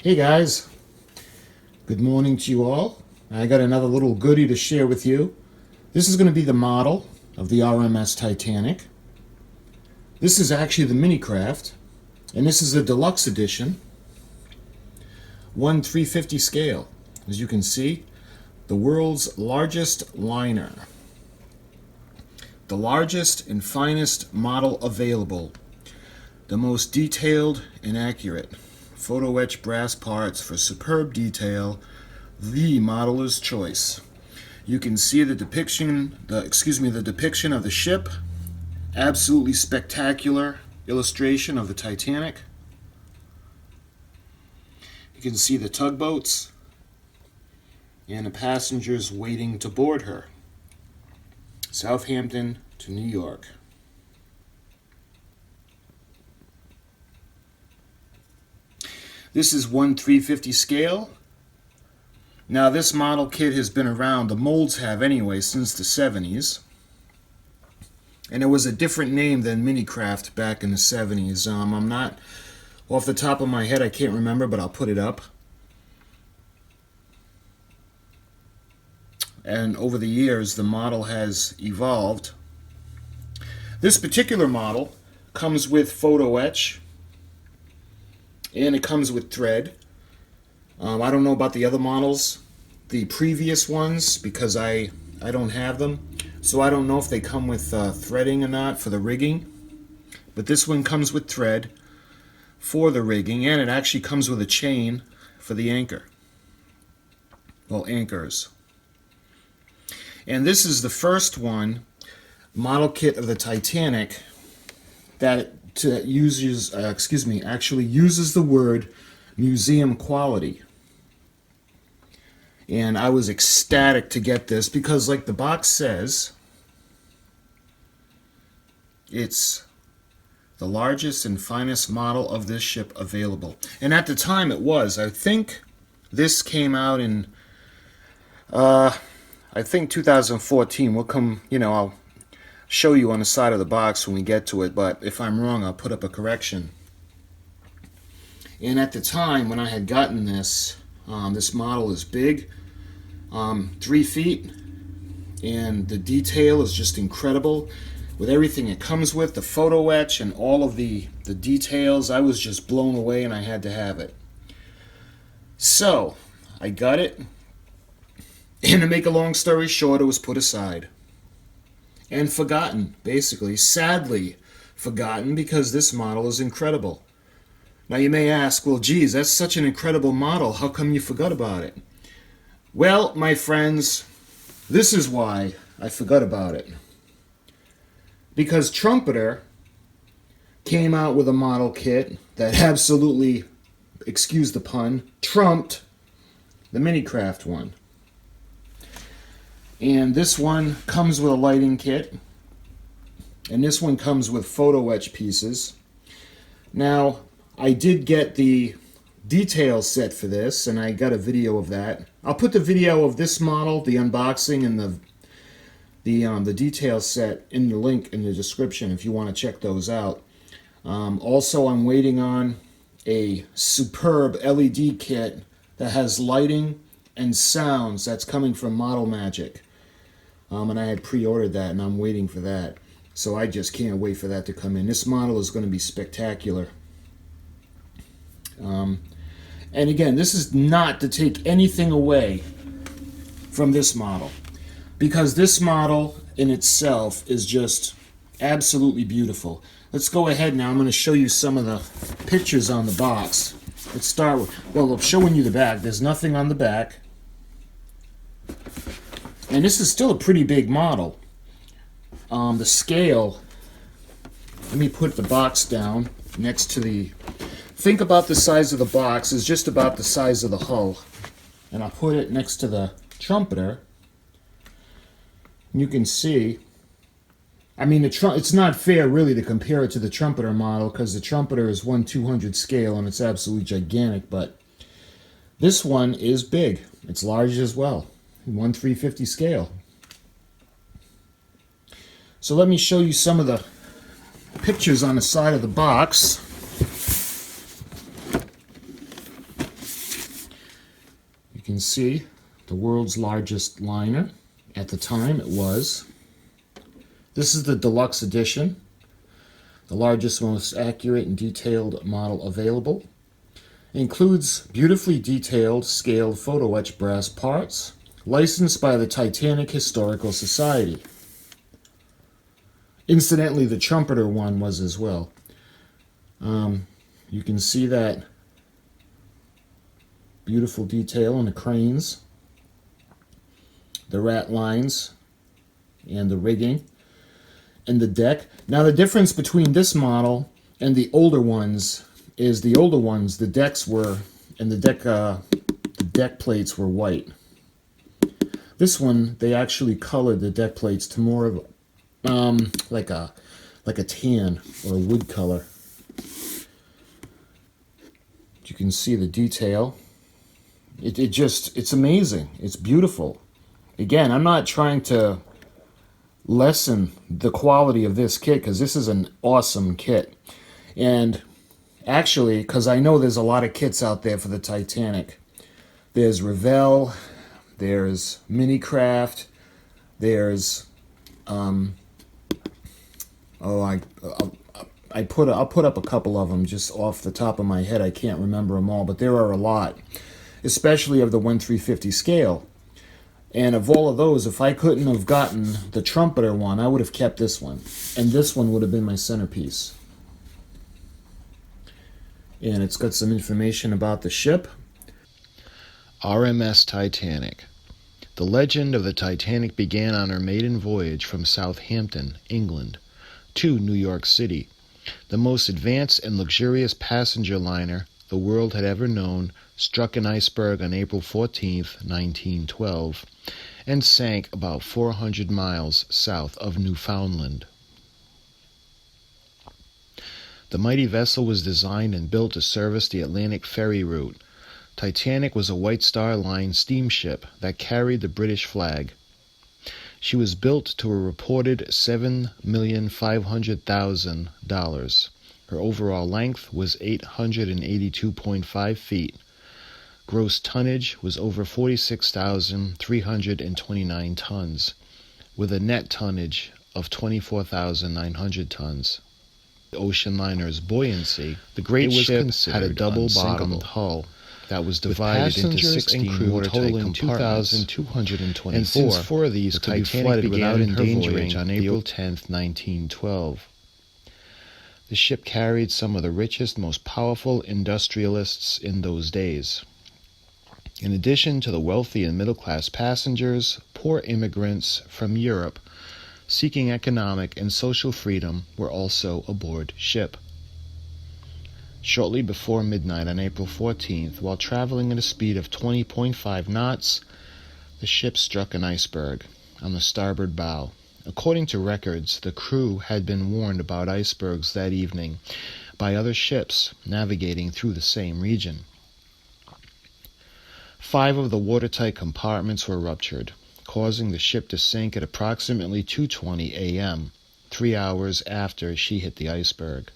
Hey guys, good morning to you all. I got another little goodie to share with you. This is going to be the model of the R.M.S. Titanic. This is actually the Minicraft, and this is a deluxe edition, 1/350 scale. As you can see, the world's largest liner. The largest and finest model available. The most detailed and accurate. Photo etch brass parts for superb detail. The modeler's choice. You can see the depiction, the depiction of the ship. Absolutely spectacular illustration of the Titanic. You can see the tugboats and the passengers waiting to board her. Southampton to New York. This is 1/350 scale. Now this model kit has been around, the molds have anyway, since the 70s. And it was a different name than Minicraft back in the 70s. I'm not, off the top of my head, I can't remember, but I'll put it up. And over the years, the model has evolved. This particular model comes with photo etch, and it comes with thread. I don't know about the other models, the previous ones, because I don't have them. So I don't know if they come with threading or not for the rigging. But this one comes with thread for the rigging, and it actually comes with a chain for the anchor. Well, anchors. And this is the first one, model kit of the Titanic, that actually uses the word museum quality. And I was ecstatic to get this because, like the box says, it's the largest and finest model of this ship available. And at the time it was. I think this came out in, I think 2014. We'll come, I'll show you on the side of the box when we get to it, but if I'm wrong, I'll put up a correction. And at the time when I had gotten this, this model is big, 3 feet, and the detail is just incredible. With everything it comes with, the photo etch and all of the details, I was just blown away and I had to have it. So, I got it, and to make a long story short, it was put aside. And forgotten, basically, sadly forgotten, because this model is incredible. Now you may ask, well geez, that's such an incredible model, how come you forgot about it? Well, my friends, this is why I forgot about it. Because Trumpeter came out with a model kit that absolutely, excuse the pun, trumped the Minicraft one. And this one comes with a lighting kit, and this one comes with photo etch pieces. Now, I did get the detail set for this, and I got a video of that. I'll put the video of this model, the unboxing, and the detail set in the link in the description if you want to check those out. Also, I'm waiting on a superb LED kit that has lighting and sounds that's coming from Model Magic. And I had pre-ordered that, and I'm waiting for that. So I just can't wait for that to come in. This model is going to be spectacular. And again, this is not to take anything away from this model, because this model in itself is just absolutely beautiful. Let's go ahead now. I'm going to show you some of the pictures on the box. Let's start with, well, I'm showing you the back. There's nothing on the back. And this is still a pretty big model. The scale, let me put the box down next to the, think about the size of the box is just about the size of the hull. And I'll put it next to the Trumpeter. You can see, I mean, it's not fair really to compare it to the Trumpeter model, because the Trumpeter is 1/200 scale and it's absolutely gigantic, but this one is big. It's large as well. 1/350 scale. So let me show you some of the pictures on the side of the box. can see the world's largest liner. At the time it was. This is the Deluxe edition, the largest, most accurate and detailed model available. It includes beautifully detailed, scaled photo etch brass parts, licensed by the Titanic Historical Society. Incidentally, the Trumpeter one was as well. You can see that beautiful detail in the cranes, the rat lines, and the rigging, and the deck. Now the difference between this model and the older ones is the older ones, the decks were, and the deck plates were white. This one, they actually colored the deck plates to more of like a tan or a wood color. You can see the detail. It's amazing. It's beautiful. Again, I'm not trying to lessen the quality of this kit, because this is an awesome kit. And actually, because I know there's a lot of kits out there for the Titanic. There's Revell, there's Minicraft, there's I'll put up a couple of them just off the top of my head. I can't remember them all, but there are a lot, especially of the 1/350 scale. And of all of those, if I couldn't have gotten the Trumpeter one, I would have kept this one. And this one would have been my centerpiece. And it's got some information about the ship. R.M.S. Titanic. The legend of the Titanic began on her maiden voyage from Southampton, England, to New York City. The most advanced and luxurious passenger liner the world had ever known struck an iceberg on April 14, 1912, and sank about 400 miles south of Newfoundland. The mighty vessel was designed and built to service the Atlantic ferry route. Titanic was a White Star Line steamship that carried the British flag. She was built to a reported $7,500,000. Her overall length was 882.5 feet. Gross tonnage was over 46,329 tons, with a net tonnage of 24,900 tons. The ocean liner's buoyancy, the great ship had a double-bottomed hull that was divided into 16 watertight compartments, 2,224, and since 4 of these could be flooded without endangering on April 10, 1912. The ship carried some of the richest, most powerful industrialists in those days. In addition to the wealthy and middle-class passengers, poor immigrants from Europe seeking economic and social freedom were also aboard ship. Shortly before midnight on April 14th, while traveling at a speed of 20.5 knots, the ship struck an iceberg on the starboard bow. According to records, the crew had been warned about icebergs that evening by other ships navigating through the same region. 5 of the watertight compartments were ruptured, causing the ship to sink at approximately 2:20 a.m., 3 hours after she hit the iceberg.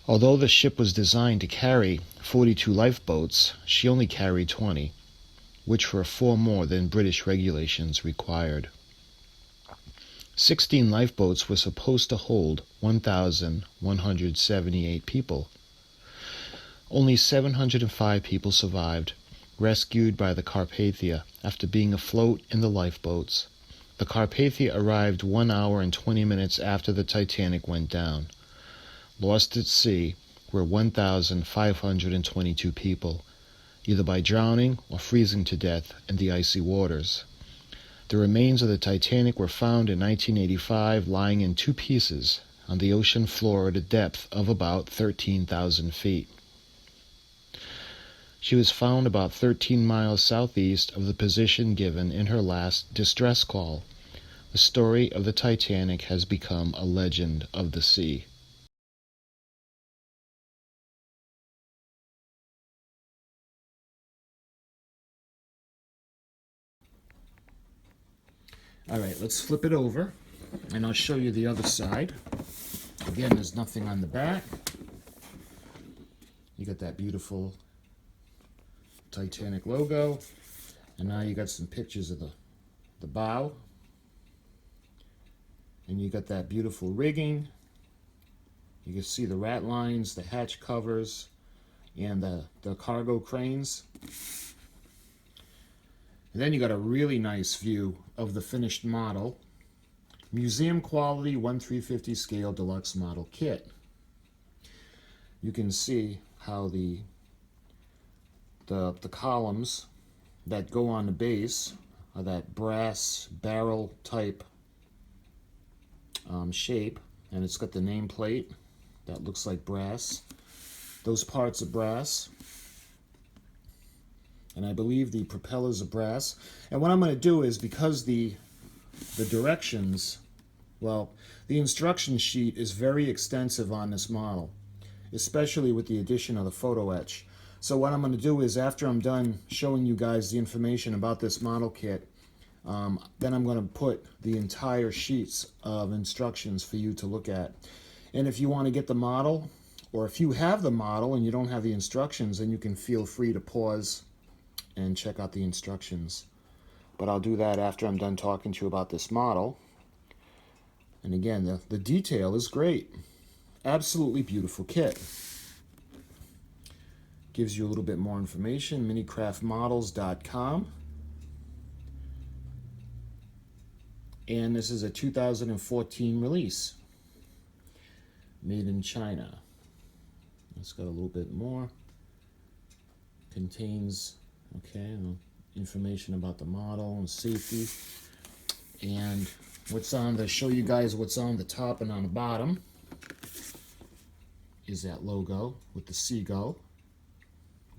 Although the ship was designed to carry 42 lifeboats, she only carried 20, which were 4 more than British regulations required. 16 lifeboats were supposed to hold 1,178 people. Only 705 people survived, rescued by the Carpathia after being afloat in the lifeboats. The Carpathia arrived 1 hour and 20 minutes after the Titanic went down. Lost at sea were 1,522 people, either by drowning or freezing to death in the icy waters. The remains of the Titanic were found in 1985 lying in 2 pieces on the ocean floor at a depth of about 13,000 feet. She was found about 13 miles southeast of the position given in her last distress call. The story of the Titanic has become a legend of the sea. All right, let's flip it over, and I'll show you the other side. Again, there's nothing on the back. You got that beautiful Titanic logo. And now you got some pictures of the bow. And you got that beautiful rigging. You can see the rat lines, the hatch covers, and the cargo cranes. And then you got a really nice view of the finished model. Museum quality 1/350 scale deluxe model kit. You can see how the columns that go on the base are that brass barrel type shape, and it's got the nameplate that looks like brass. Those parts are brass, and I believe the propellers are brass. And what I'm going to do is, because the directions, well, the instruction sheet is very extensive on this model, especially with the addition of the photo etch. So what I'm going to do is, after I'm done showing you guys the information about this model kit, then I'm going to put the entire sheets of instructions for you to look at. And if you want to get the model, or if you have the model and you don't have the instructions, then you can feel free to pause and check out the instructions. But I'll do that after I'm done talking to you about this model. And again, the detail is great. Absolutely beautiful kit. Gives you a little bit more information, minicraftmodels.com. And this is a 2014 release, made in China. It's got a little bit more. Contains, okay, information about the model and safety. And what's on the, show you guys what's on the top and on the bottom is that logo with the seagull.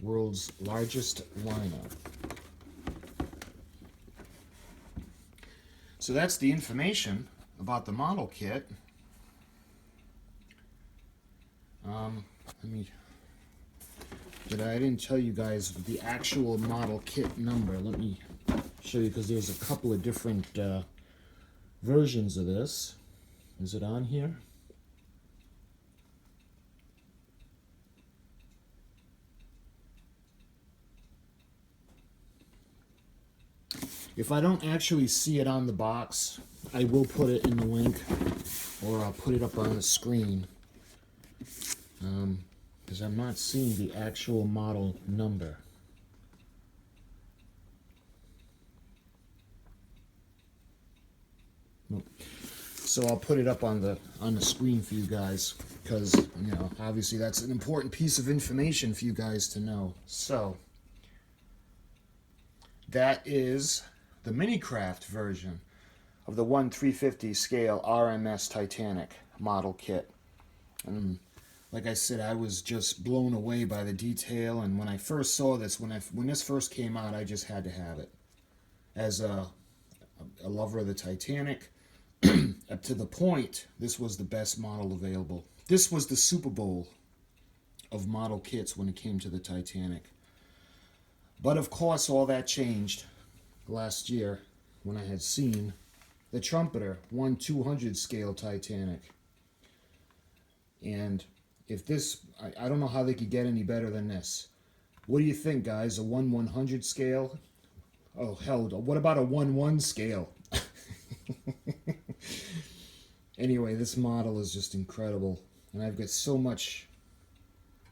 World's largest liner. So that's the information about the model kit. I didn't tell you guys the actual model kit number. Let me show you, because there's a couple of different versions of this. Is it on here? If I don't actually see it on the box, I will put it in the link, or I'll put it up on the screen, because I'm not seeing the actual model number. Nope. So I'll put it up on the screen for you guys, because, you know, obviously that's an important piece of information for you guys to know. So that is the Minicraft version of the 1/350 scale R.M.S. Titanic model kit. And like I said, I was just blown away by the detail, and when I first saw this, when this first came out, I just had to have it. As a lover of the Titanic, up to the point, this was the best model available. This was the Super Bowl of model kits when it came to the Titanic. But of course, all that changed last year when I had seen the Trumpeter 1/200 scale Titanic. And if this, I don't know how they could get any better than this. What do you think, guys? A 1/100 scale? Oh, hell, what about a 1/1 scale? Anyway, this model is just incredible. And I've got so much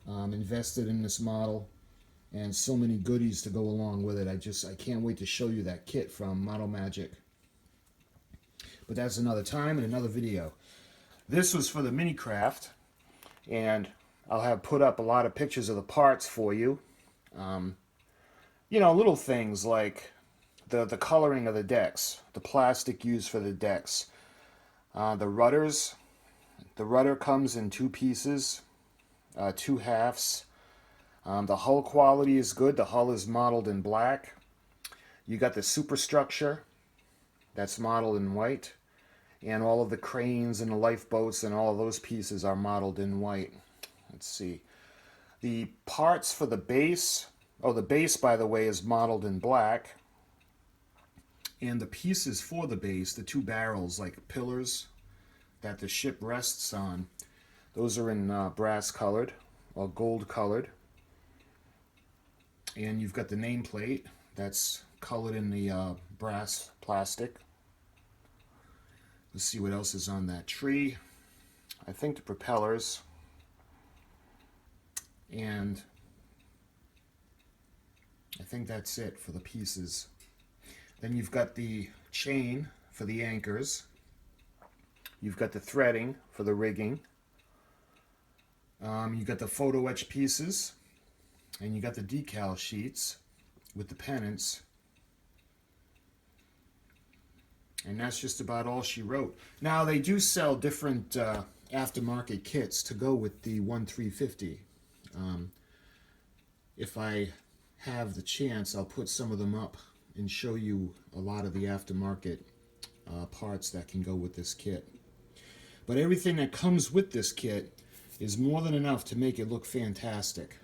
invested in this model, and so many goodies to go along with it. I can't wait to show you that kit from Model Magic. But that's another time and another video. This was for the Minicraft, and I'll have put up a lot of pictures of the parts for you. You know, little things like the coloring of the decks, the plastic used for the decks, the rudders. The rudder comes in two pieces, two halves. The hull quality is good. The hull is modeled in black. You got the superstructure that's modeled in white, and all of the cranes and the lifeboats and all of those pieces are modeled in white. Let's see. The parts for the base, the base, by the way, is modeled in black. And the pieces for the base, the two barrels, like pillars that the ship rests on, those are in brass colored or gold colored. And you've got the nameplate that's colored in the brass plastic. Let's see what else is on that tree. I think the propellers. And I think that's it for the pieces. Then you've got the chain for the anchors. You've got the threading for the rigging. You've got the photo etch pieces. And you got the decal sheets with the pennants. And that's just about all she wrote. Now, they do sell different aftermarket kits to go with the 1350. If I have the chance, I'll put some of them up and show you a lot of the aftermarket parts that can go with this kit. But everything that comes with this kit is more than enough to make it look fantastic.